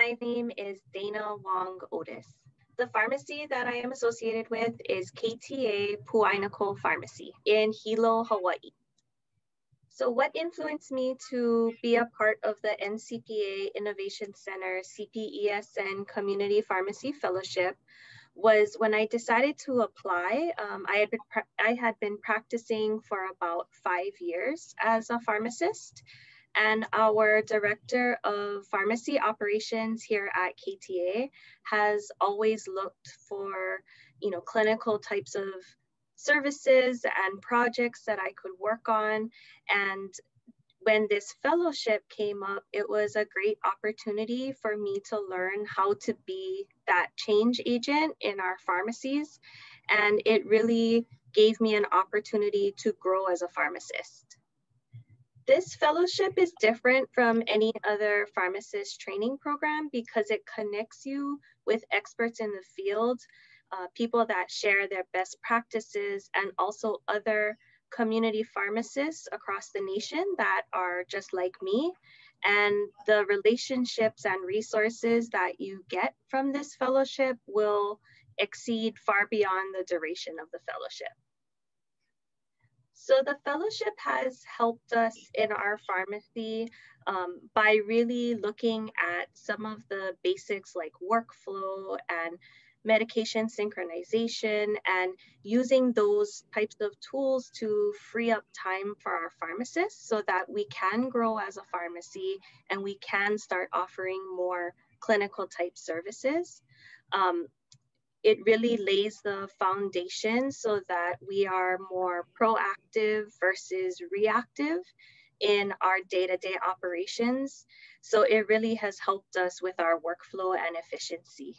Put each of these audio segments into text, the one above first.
My name is Dayna Wong-Otis. The pharmacy that I am associated with is KTA Puainako Pharmacy in Hilo, Hawaii. So what influenced me to be a part of the NCPA Innovation Center CPESN Community Pharmacy Fellowship was when I decided to apply. I had been practicing for about 5 years as a pharmacist, and our director of pharmacy operations here at KTA has always looked for, clinical types of services and projects that I could work on. And when this fellowship came up, it was a great opportunity for me to learn how to be that change agent in our pharmacies. And it really gave me an opportunity to grow as a pharmacist. This fellowship is different from any other pharmacist training program because it connects you with experts in the field, people that share their best practices, and also other community pharmacists across the nation that are just like me. And the relationships and resources that you get from this fellowship will exceed far beyond the duration of the fellowship. So the fellowship has helped us in our pharmacy by really looking at some of the basics like workflow and medication synchronization, and using those types of tools to free up time for our pharmacists so that we can grow as a pharmacy and we can start offering more clinical type services. It really lays the foundation so that we are more proactive versus reactive in our day-to-day operations. So it really has helped us with our workflow and efficiency.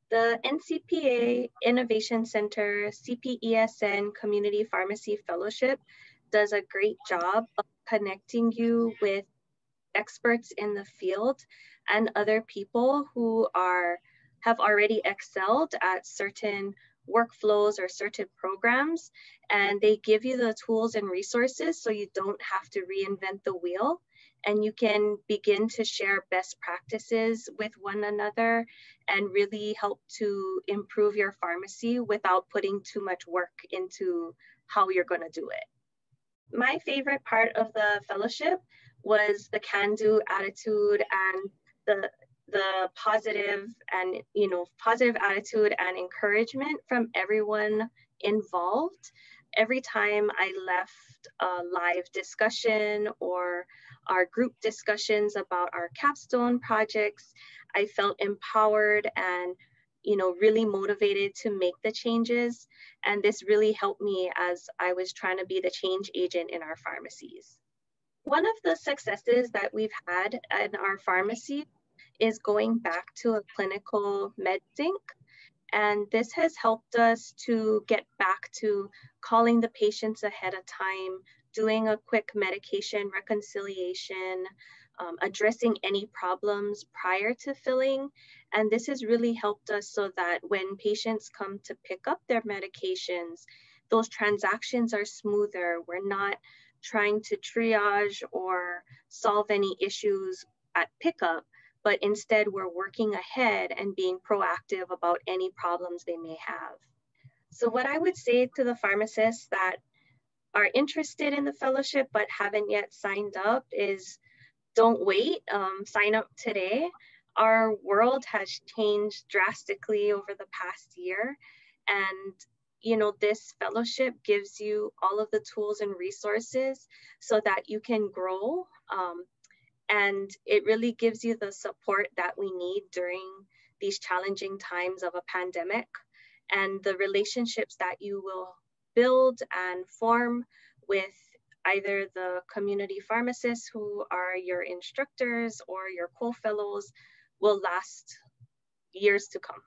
The NCPA Innovation Center CPESN Community Pharmacy Fellowship does a great job of connecting you with experts in the field and other people who have already excelled at certain workflows or certain programs, and they give you the tools and resources so you don't have to reinvent the wheel, and you can begin to share best practices with one another and really help to improve your pharmacy without putting too much work into how you're going to do it. My favorite part of the fellowship was the can-do attitude and the positive and positive attitude and encouragement from everyone involved. Every time I left a live discussion or our group discussions about our capstone projects, I felt empowered and really motivated to make the changes. And this really helped me as I was trying to be the change agent in our pharmacies. One of the successes that we've had in our pharmacy is going back to a clinical med sync. And this has helped us to get back to calling the patients ahead of time, doing a quick medication reconciliation, addressing any problems prior to filling. And this has really helped us so that when patients come to pick up their medications, those transactions are smoother. We're not trying to triage or solve any issues at pickup, but instead we're working ahead and being proactive about any problems they may have. So what I would say to the pharmacists that are interested in the fellowship but haven't yet signed up is don't wait, sign up today. Our world has changed drastically over the past year, and this fellowship gives you all of the tools and resources so that you can grow. And it really gives you the support that we need during these challenging times of a pandemic, and the relationships that you will build and form with either the community pharmacists who are your instructors or your co-fellows will last years to come.